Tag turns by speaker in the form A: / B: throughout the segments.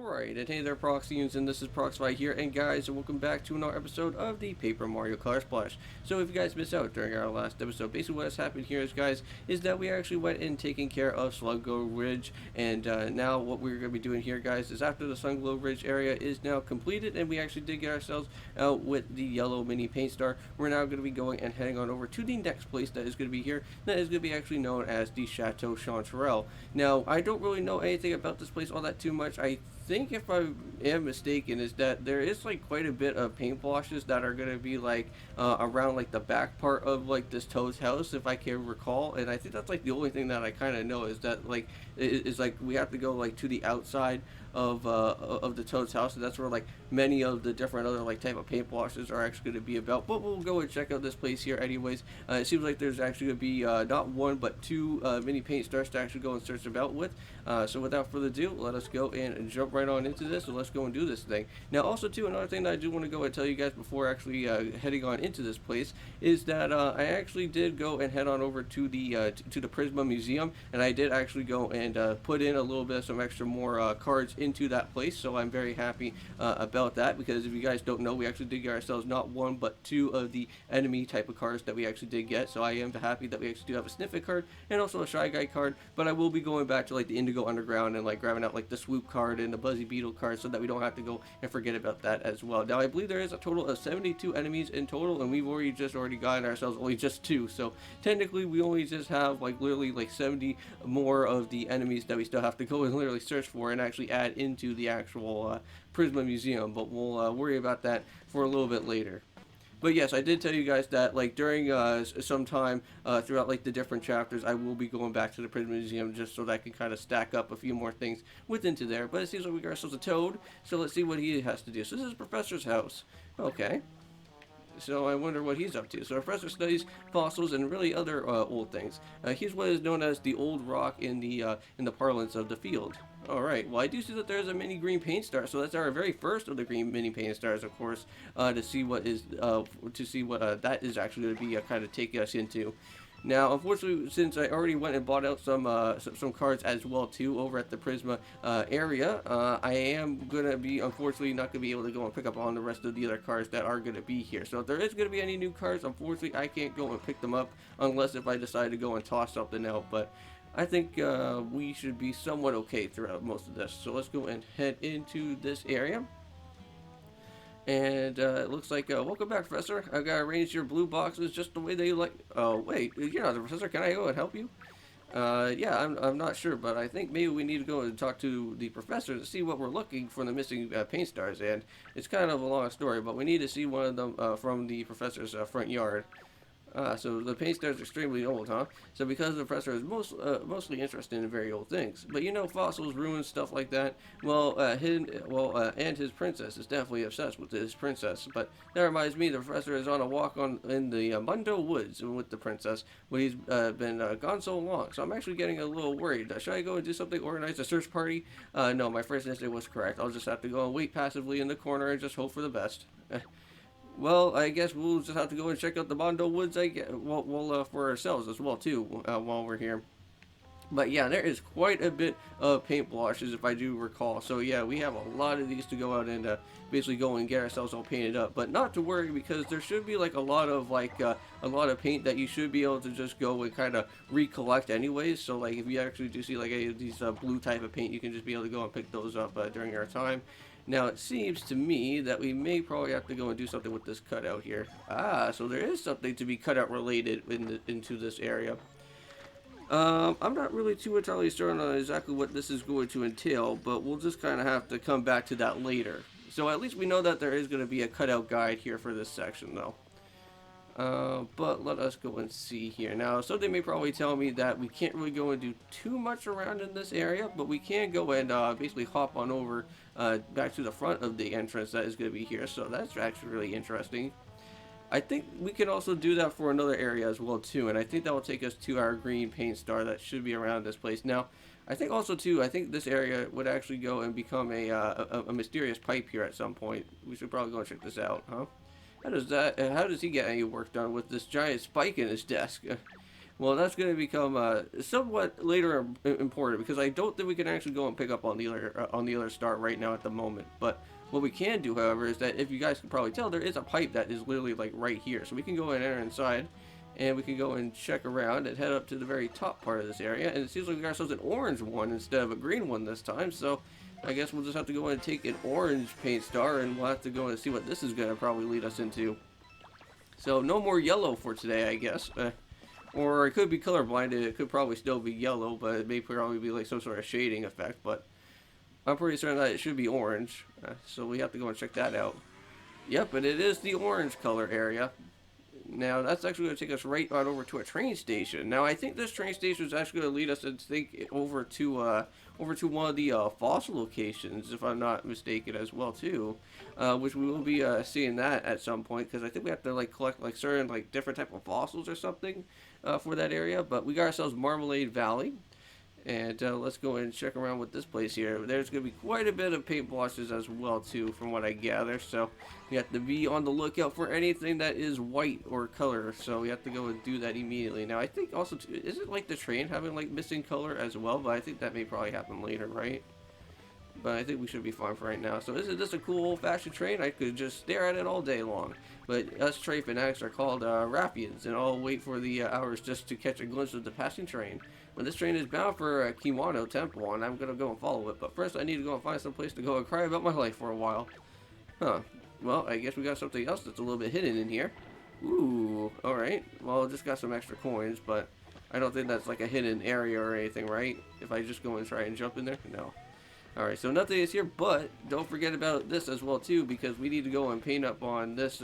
A: Alright, and hey there Proxyians, and this is Proxify here, and guys, welcome back to another episode of the Paper Mario Color Splash. So if you guys missed out during our last episode, basically what has happened here is that we actually went in taking care of Sluggo Ridge, and now what we're going to be doing here, guys, is after the Sluggo Ridge area is now completed, and we actually did get ourselves out with the yellow mini paint star, we're now going to be going and heading on over to the next place that is going to be here, that is going to be actually known as the Chateau Chanterelle. Now, I don't really know anything about this place all that too much. I think if I am mistaken is that there is like quite a bit of paint washes that are going to be like around like the back part of like this Toad's house, if I can recall, and I think that's like the only thing that I kind of know is that like is like we have to go like to the outside of the Toad's house, and that's where like many of the different other like type of paint washes are actually going to be about. But we'll go and check out this place here anyways. It seems like there's actually going to be not one but two mini paint stars to actually go and search about with. So without further ado, let us go and jump right on into this, and let's go and do this thing. Now also too, another thing that I do want to go and tell you guys before actually heading on into this place is that I actually did go and head on over to the Prisma Museum, and I did actually go and put in a little bit of some extra more cards into that place, so I'm very happy about that, because if you guys don't know, we actually did get ourselves not one but two of the enemy type of cards that we actually did get, so I am happy that we actually do have a Sniffit card and also a Shy Guy card. But I will be going back to like the Indigo Underground and like grabbing out like the Swoop card and the Buzzy Beetle card, so that we don't have to go and forget about that as well. Now I believe there is a total of 72 enemies in total, and we've already gotten ourselves only just two, so technically we only just have like literally like 70 more of the enemies that we still have to go and literally search for and actually add into the actual Prisma Museum, but we'll worry about that for a little bit later. But yes, I did tell you guys that like during some time throughout like the different chapters, I will be going back to the Prism Museum just so that I can kind of stack up a few more things into there. But it seems like we got ourselves a Toad, so let's see what he has to do. So this is Professor's house. Okay. So I wonder what he's up to. So our professor studies fossils and really other old things. He's what is known as the old rock in the parlance of the field. All right. Well, I do see that there's a mini green paint star. So that's our very first of the green mini paint stars, of course, to see what that is actually going to be kind of taking us into. Now, unfortunately, since I already went and bought out some cards as well too over at the Prisma area, I am gonna be unfortunately not gonna be able to go and pick up on the rest of the other cards that are gonna be here. So if there is gonna be any new cards, unfortunately, I can't go and pick them up unless if I decide to go and toss something out. But I think we should be somewhat okay throughout most of this. So let's go and head into this area. And it looks like, welcome back, Professor. I've got to arrange your blue boxes just the way they like. Oh, wait, you're not the Professor. Can I go and help you? Yeah, I'm not sure, but I think maybe we need to go and talk to the Professor to see what we're looking for the missing paint stars. And it's kind of a long story, but we need to see one of them from the Professor's front yard. So the paint star is extremely old, huh? So because the professor is mostly interested in very old things, but you know, fossils, ruins, stuff like that. Well, and his princess is definitely obsessed with his princess. But that reminds me, the professor is on a walk in the Mondo woods with the princess, but he's been gone so long. So I'm actually getting a little worried. Should I go and do something, organize a search party? No, my first instinct was correct. I'll just have to go and wait passively in the corner and just hope for the best. Well, I guess we'll just have to go and check out the Mondo Woods. For ourselves as well too while we're here. But yeah, there is quite a bit of paint blushes, if I do recall. So yeah, we have a lot of these to go out and basically go and get ourselves all painted up. But not to worry, because there should be like a lot of paint that you should be able to just go and kind of recollect anyways. So like if you actually do see like these blue type of paint, you can just be able to go and pick those up during our time. Now, it seems to me that we may probably have to go and do something with this cutout here. So there is something to be cutout related into this area. I'm not really too entirely certain on exactly what this is going to entail, but we'll just kind of have to come back to that later. So at least we know that there is going to be a cutout guide here for this section, though. But let us go and see here. Now, something may probably tell me that we can't really go and do too much around in this area, but we can go and basically hop on over back to the front of the entrance that is going to be here. So that's actually really interesting. I think we can also do that for another area as well too, and I think that will take us to our green paint star that should be around this place. Now, I think also too, I think this area would actually go and become a mysterious pipe here at some point. We should probably go and check this out, huh? How does he get any work done with this giant spike in his desk? Well, that's going to become somewhat later important because I don't think we can actually go and pick up on the other star right now at the moment. But what we can do, however, is that if you guys can probably tell, there is a pipe that is literally like right here, so we can go and enter inside, and we can go and check around and head up to the very top part of this area. And it seems like we got ourselves an orange one instead of a green one this time. So I guess we'll just have to go and take an orange paint star, and we'll have to go and see what this is going to probably lead us into. So no more yellow for today, I guess. Or it could be colorblinded. It could probably still be yellow, but it may probably be like some sort of shading effect. But I'm pretty certain that it should be orange. So we have to go and check that out. Yep, but it is the orange color area. Now that's actually going to take us right on over to a train station. Now I think this train station is actually going to lead us, I think, over to one of the fossil locations, if I'm not mistaken, as well too, which we will be seeing that at some point because I think we have to like collect like certain like different type of fossils or something for that area. But we got ourselves Marmalade Valley. And let's go and check around with this place here. There's going to be quite a bit of paint blotches as well, too, from what I gather. So we have to be on the lookout for anything that is white or color. So we have to go and do that immediately. Now, I think also, is it like the train having, like, missing color as well? But I think that may probably happen later, right? But I think we should be fine for right now. So isn't this a cool old-fashioned train? I could just stare at it all day long. But us train fanatics are called Proxyians, and I'll wait for the hours just to catch a glimpse of the passing train. When this train is bound for Mondo Temple, and I'm going to go and follow it. But first I need to go and find some place to go and cry about my life for a while. Huh. Well, I guess we got something else that's a little bit hidden in here. Ooh, alright. Well, just got some extra coins, but I don't think that's like a hidden area or anything, right? If I just go and try and jump in there? No. Alright, so nothing is here, but don't forget about this as well too, because we need to go and paint up on this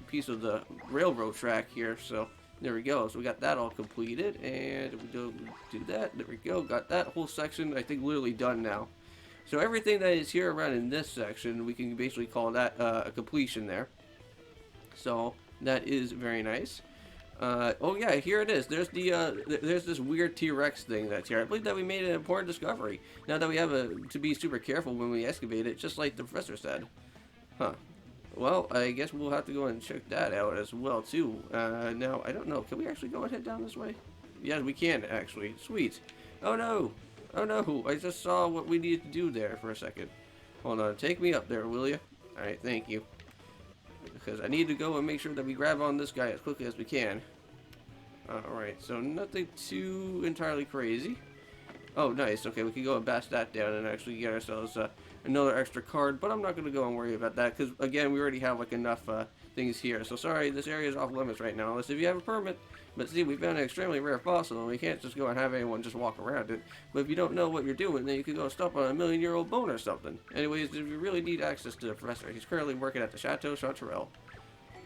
A: piece of the railroad track here. So there we go. So we got that all completed, and we do that. There we go. Got that whole section, I think, literally done now. So everything that is here around in this section, we can basically call that a completion there. So that is very nice. Oh yeah, here it is. There's this weird T-Rex thing that's here. I believe that we made an important discovery. Now that we have to be super careful when we excavate it, just like the professor said. Huh. Well, I guess we'll have to go and check that out as well too. Now I don't know. Can we actually go and head down this way? Yeah, we can actually. Sweet. Oh no. Oh no. I just saw what we needed to do there for a second. Hold on. Take me up there, will you? All right. Thank you. Because I need to go and make sure that we grab on this guy as quickly as we can. Alright, so nothing too entirely crazy. Oh, nice. Okay, we can go and bash that down and actually get ourselves another extra card. But I'm not going to go and worry about that because, again, we already have like enough things here. So sorry, this area is off limits right now, unless if you have a permit. But see, we found an extremely rare fossil, and we can't just go and have anyone just walk around it. But if you don't know what you're doing, then you could go stop on a million-year-old bone or something. Anyways, if you really need access to the professor, he's currently working at the Chateau Chanterelle.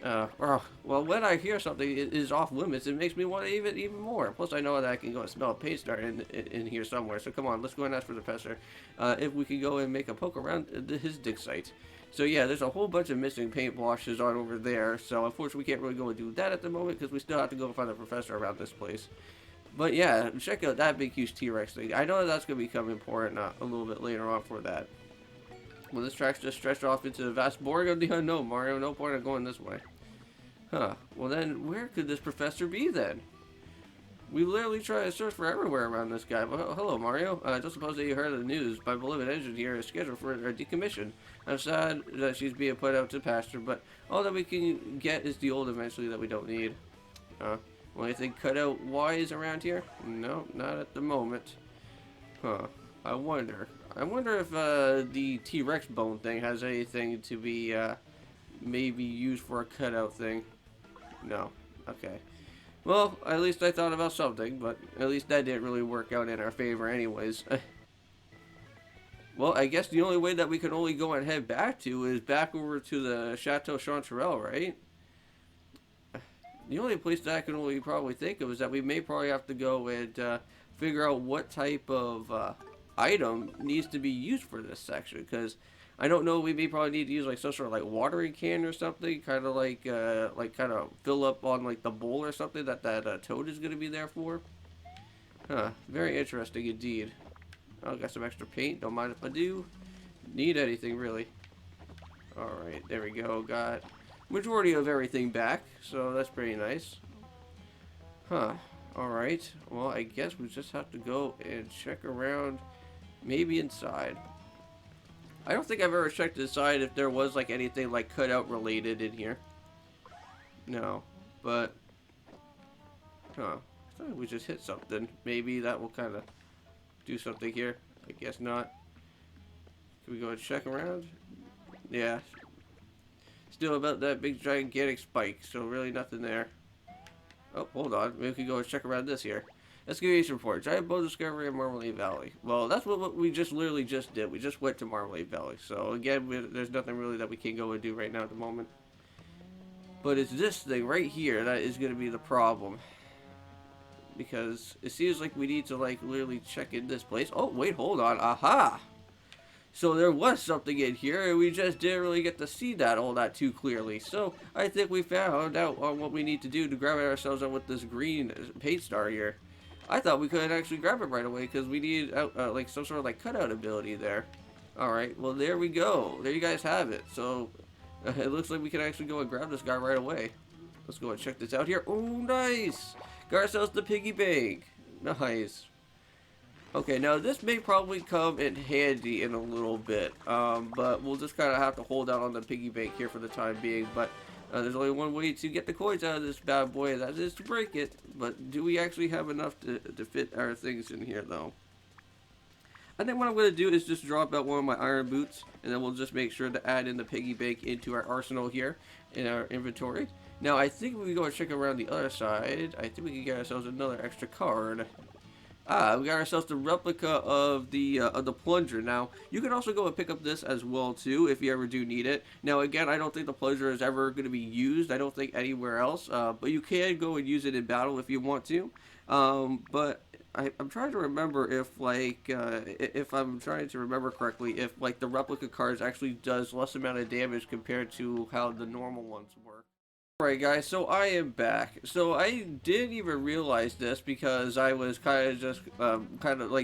A: Well, when I hear something is off limits, it makes me want to even more. Plus, I know that I can go and smell a paint star in here somewhere. So come on, let's go and ask for the professor if we can go and make a poke around his dig site. So yeah, there's a whole bunch of missing paint washes on over there. So unfortunately, we can't really go and do that at the moment because we still have to go and find the professor around this place. But yeah, check out that big huge T-Rex thing. I know that's going to become important a little bit later on for that. Well, this track's just stretched off into the vast boring of the unknown, Mario. No point in going this way. Huh. Well then, where could this professor be then? We literally try to search for everywhere around this guy. Well, hello, Mario. I don't suppose that you heard of the news. My beloved engine here is scheduled for a decommission. I'm sad that she's being put out to pasture, but all that we can get is the old eventually that we don't need. Well, anything cut out wise around here? No, not at the moment. Huh. I wonder if the T-Rex bone thing has anything to be maybe used for a cutout thing. No. Okay. Well, at least I thought about something, but at least that didn't really work out in our favor anyways. Well, I guess the only way that we can only go and head back to is back over to the Chateau Chanterelle, right? The only place that I can only probably think of is that we may probably have to go and figure out what type of item needs to be used for this section, because I don't know, we may probably need to use like some sort of like watering can or something, kind of like kind of fill up on like the bowl or something that toad is going to be there for. Huh, very interesting indeed. Oh, got some extra paint, don't mind if I do. Need anything really. Alright, there we go, got majority of everything back, so that's pretty nice. Huh, Alright, well, I guess we just have to go and check around, maybe inside. I don't think I've ever checked inside if there was, like, anything, like, cutout related in here. No, but, huh, I thought we just hit something. Maybe that will kind of do something here. I guess not. Can we go and check around? Yeah. Still about that big gigantic spike, so really nothing there. Oh, hold on. Maybe we can go and check around this here. Excavation report. Giant bone discovery in Marmalade Valley. Well, that's what we just literally just did. We just went to Marmalade Valley. So, again, there's nothing really that we can go and do right now at the moment. But it's this thing right here that is going to be the problem. Because it seems like we need to, like, literally check in this place. Oh, wait, hold on. Aha! So there was something in here, and we just didn't really get to see that all that too clearly. So I think we found out on what we need to do to grab ourselves out with this green paint star here. I thought we couldn't actually grab it right away because we need like some sort of like cutout ability there. Alright, well there we go. There you guys have it. So it looks like we can actually go and grab this guy right away. Let's go and check this out here. Oh, nice! Got ourselves the piggy bank. Nice. Okay, now this may probably come in handy in a little bit, but we'll just kind of have to hold out on the piggy bank here for the time being. But there's only one way to get the coins out of this bad boy, that is to break it. But do we actually have enough to fit our things in here, though? I think what I'm going to do is just drop out one of my iron boots, and then we'll just make sure to add in the piggy bank into our arsenal here in our inventory. Now, I think we go and check around the other side. I think we can get ourselves another extra card. Ah, we got ourselves the replica of the plunger. Now, you can also go and pick up this as well, too, if you ever do need it. Now, again, I don't think the plunger is ever going to be used. I don't think anywhere else. But you can go and use it in battle if you want to. But I'm trying to remember if, like, if I'm trying to remember correctly, if, like, the replica cards actually does less amount of damage compared to how the normal ones work. Alright guys, so I am back. So I didn't even realize this because I was kind of just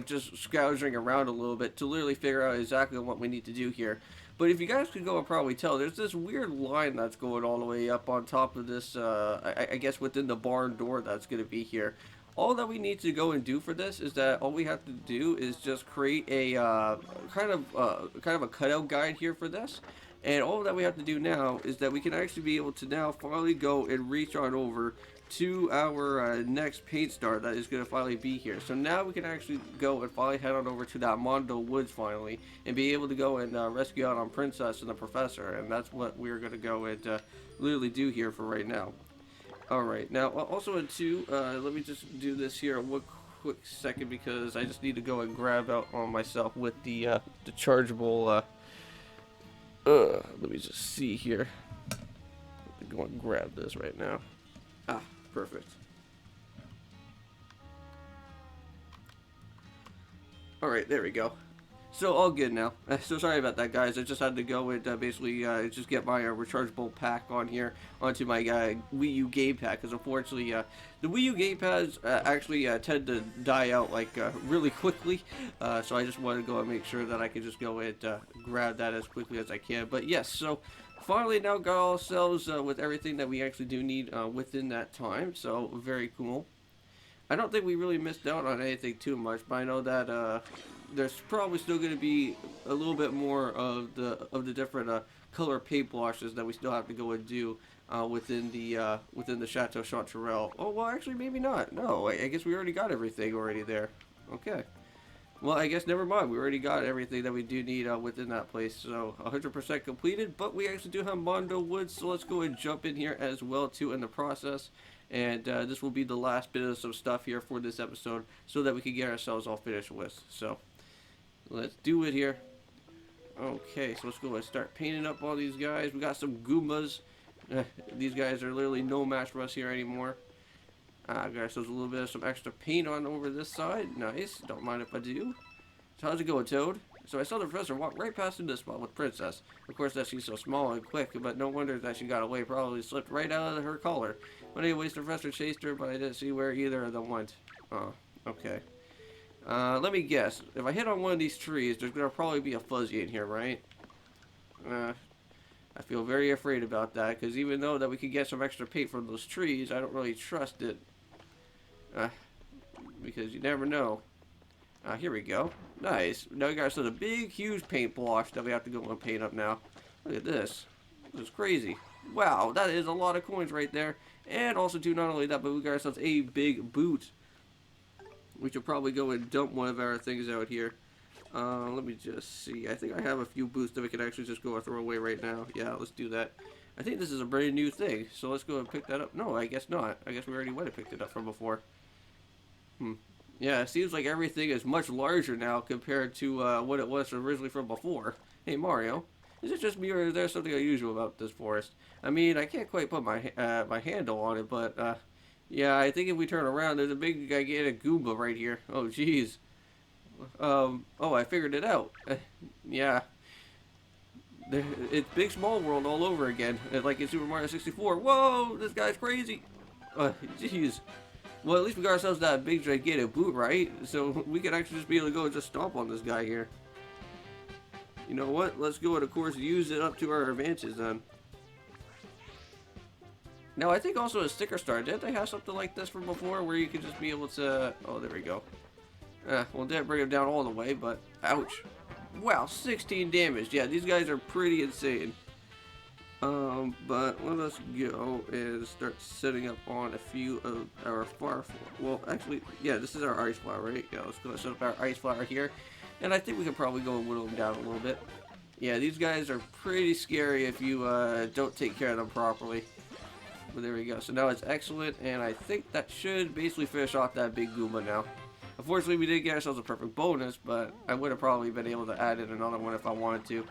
A: just scourging around a little bit to literally figure out exactly what we need to do here. But if you guys could go and probably tell, there's this weird line that's going all the way up on top of this, I guess within the barn door that's going to be here. All that we need to go and do for this is that all we have to do is just create a kind of a cutout guide here for this. And all that we have to do now is that we can actually be able to now finally go and reach on over to our next paint star that is going to finally be here. So now we can actually go and finally head on over to that Mondo woods finally and be able to go and rescue out on Princess and the Professor. And that's what we're going to go and literally do here for right now. Alright, now also in 2, let me just do this here one quick second because I just need to go and grab out on myself with the chargeable... let me just see here. Let me go and grab this right now. Ah, perfect. Alright, there we go. So, all good now. So, sorry about that, guys. I just had to go and basically just get my rechargeable pack on here onto my Wii U gamepad. Because, unfortunately, the Wii U gamepads actually tend to die out, like, really quickly. So, I just wanted to go and make sure that I could just go and grab that as quickly as I can. But, yes, so, finally now got ourselves with everything that we actually do need within that time. So, very cool. I don't think we really missed out on anything too much, but I know that there's probably still going to be a little bit more of the different color paint blotches that we still have to go and do within the Chateau Chanterelle. Oh well, actually maybe not. No, I guess we already got everything already there. Okay. Well, I guess never mind. We already got everything that we do need within that place. So 100% completed, but we actually do have Mondo Woods, so let's go and jump in here as well too in the process. And this will be the last bit of some stuff here for this episode so that we can get ourselves all finished with. So let's do it here. Okay, so let's go and start painting up all these guys. We got some Goombas. These guys are literally no match for us here anymore. Got ourselves a little bit of some extra paint on over this side. Nice. Don't mind if I do. So how's it going, Toad? So I saw the professor walk right past in this spot with Princess. Of course, that she's so small and quick, but no wonder that she got away. Probably slipped right out of her collar. But anyways, the professor chased her, but I didn't see where either of them went. Oh, okay. Let me guess. If I hit on one of these trees, there's gonna probably be a fuzzy in here, right? I feel very afraid about that, because even though that we could get some extra paint from those trees, I don't really trust it. Uh, because you never know. Here we go. Nice. Now we got ourselves a big, huge paint block that we have to go and paint up now. Look at this. This is crazy. Wow, that is a lot of coins right there. And also, too, not only that, but we got ourselves a big boot. We should probably go and dump one of our things out here. Let me just see. I think I have a few boots that we can actually just go and throw away right now. Yeah, let's do that. I think this is a brand new thing, so let's go and pick that up. No, I guess not. I guess we already went and picked it up from before. Yeah, it seems like everything is much larger now compared to what it was originally from before. Hey, Mario, is it just me or is there something unusual about this forest? I mean, I can't quite put my my handle on it, but yeah, I think if we turn around, there's a big gigantic Goomba right here. Oh, jeez. Oh, I figured it out. Yeah. It's Big Small World all over again. Like in Super Mario 64. Whoa, this guy's crazy. Jeez. Well, at least we got ourselves that big gigantic boot, right? So we could actually just be able to go and just stomp on this guy here. You know what? Let's go and, of course, use it up to our advantage then. Now, I think also a sticker star. Didn't they have something like this from before where you could just be able to... Oh, there we go. Well, didn't bring him down all the way, but... Ouch. Wow, 16 damage. Yeah, these guys are pretty insane. But let us go and start setting up on a few of our flower. Well, actually, yeah, this is our ice flower, right? Yeah, let's go set up our ice flower here. And I think we can probably go and whittle them down a little bit. Yeah, these guys are pretty scary if you don't take care of them properly. But there we go. So now it's excellent, and I think that should basically finish off that big Goomba now. Unfortunately, we didn't get ourselves a perfect bonus, but I would have probably been able to add in another one if I wanted to.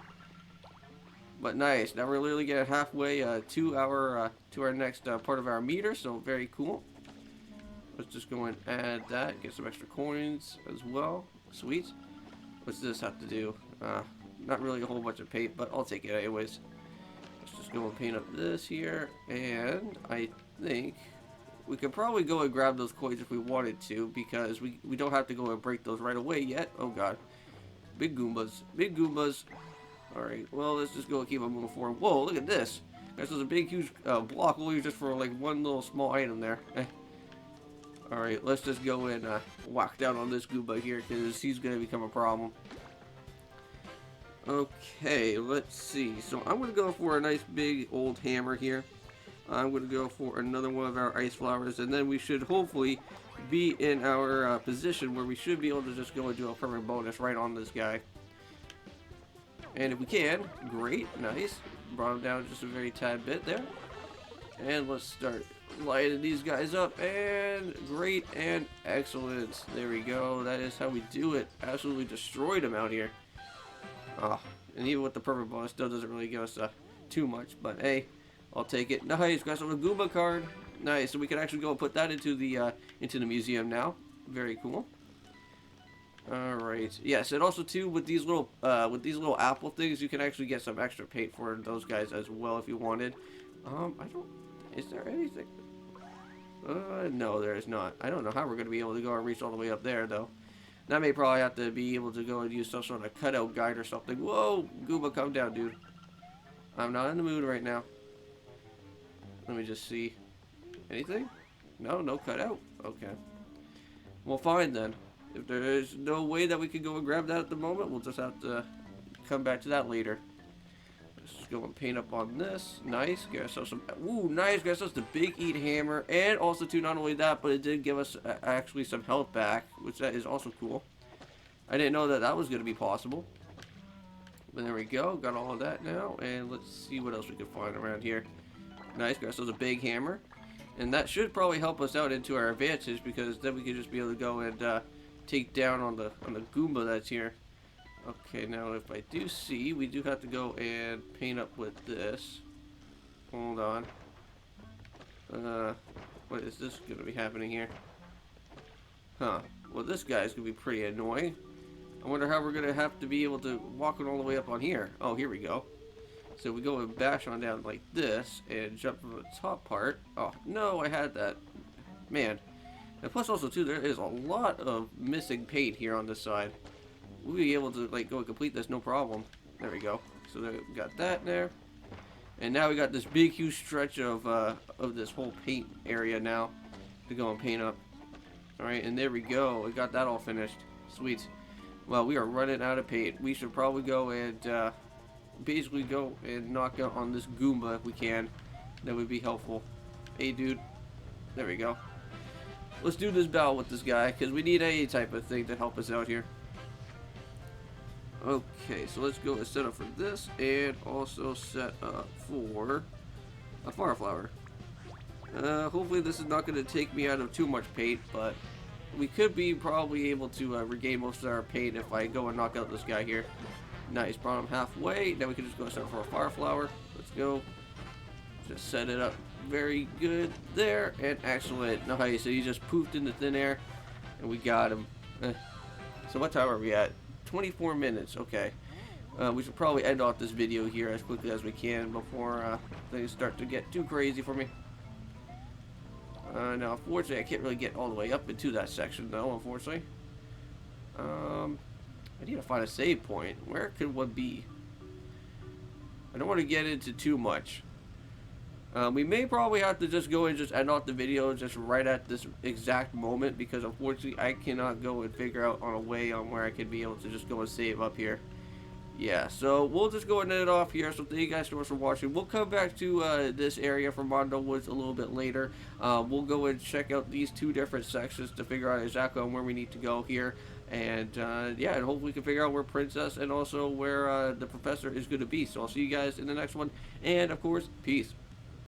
A: But nice. Now we're literally getting halfway to our next part of our meter, so very cool. Let's just go and add that, get some extra coins as well. Sweet. What's this have to do? Not really a whole bunch of paint, but I'll take it anyways. Let's just go and paint up this here, and I think we could probably go and grab those coins if we wanted to, because we don't have to go and break those right away yet. Oh god. Big Goombas. Big Goombas. Alright, well, let's just go and keep on moving forward. Whoa, look at this. This is a big, huge block only just for, like, one little small item there. Alright, let's just go and whack down on this Goomba here, because he's going to become a problem. Okay, let's see. So I'm going to go for a nice big old hammer here. I'm going to go for another one of our ice flowers, and then we should hopefully be in our position where we should be able to just go and do a permanent bonus right on this guy. And if we can, great, nice. Brought him down just a very tad bit there. And let's start lighting these guys up, and great and excellent. There we go, that is how we do it. Absolutely destroyed him out here. And even with the perfect bonus, still doesn't really give us too much, but hey, I'll take it. Nice, got some Goomba card. Nice, so we can actually go and put that into the museum now. Very cool. Alright, yes, and also too with these little apple things, you can actually get some extra paint for those guys as well if you wanted. Is there anything? No, there is not. I don't know how we're going to be able to go and reach all the way up there, though. That may probably have to be able to go and use some sort of cutout guide or something. Whoa, Goomba, come down, dude. I'm not in the mood right now. Let me just see. Anything? No, no cutout. Okay. Well, fine then. If there is no way that we can go and grab that at the moment, we'll just have to come back to that later. Let's just go and paint up on this. Nice. Get ourselves some... Ooh, nice. Get ourselves the big eat hammer. And also, too, not only that, but it did give us actually some health back, which that is also cool. I didn't know that that was going to be possible. But there we go. Got all of that now. And let's see what else we can find around here. Nice. Got ourselves a big hammer. And that should probably help us out into our advantage, because then we can just be able to go and... take down on the Goomba that's here. Okay, now if I do see, we do have to go and paint up with this. Hold on. What is this going to be happening here? Huh. Well, this guy's going to be pretty annoying. I wonder how we're going to have to be able to walk it all the way up on here. Oh, here we go. So we go and bash on down like this and jump from the top part. Oh, no, I had that. Man. And plus also too, there is a lot of missing paint here on this side. We'll be able to like go and complete this no problem. There we go. So there, we got that there. And now we got this big huge stretch of this whole paint area now to go and paint up. Alright, and there we go. We got that all finished. Sweet. Well, we are running out of paint. We should probably go and basically go and knock out on this Goomba if we can. That would be helpful. Hey, dude. There we go. Let's do this battle with this guy, because we need any type of thing to help us out here. Okay, so let's go and set up for this, and also set up for a fire flower. Hopefully this is not going to take me out of too much paint, but we could be probably able to regain most of our paint if I go and knock out this guy here. Nice, brought him halfway. Now we can just go set up for a fire flower. Let's go. Just set it up very good there, and excellent. Nice, so he just poofed into thin air, and we got him. So what time are we at? 24 minutes, okay. We should probably end off this video here as quickly as we can before things start to get too crazy for me. Now, unfortunately, I can't really get all the way up into that section, though, unfortunately. I need to find a save point. Where could one be? I don't want to get into too much. We may probably have to just go and just end off the video just right at this exact moment, because unfortunately I cannot go and figure out on a way on where I could be able to just go and save up here. Yeah, so we'll just go and end it off here. So thank you guys so much for watching. We'll come back to this area for Mondo Woods a little bit later. We'll go and check out these two different sections to figure out exactly on where we need to go here. And yeah, and hopefully we can figure out where Princess and also where the professor is going to be. So I'll see you guys in the next one. And of course, peace.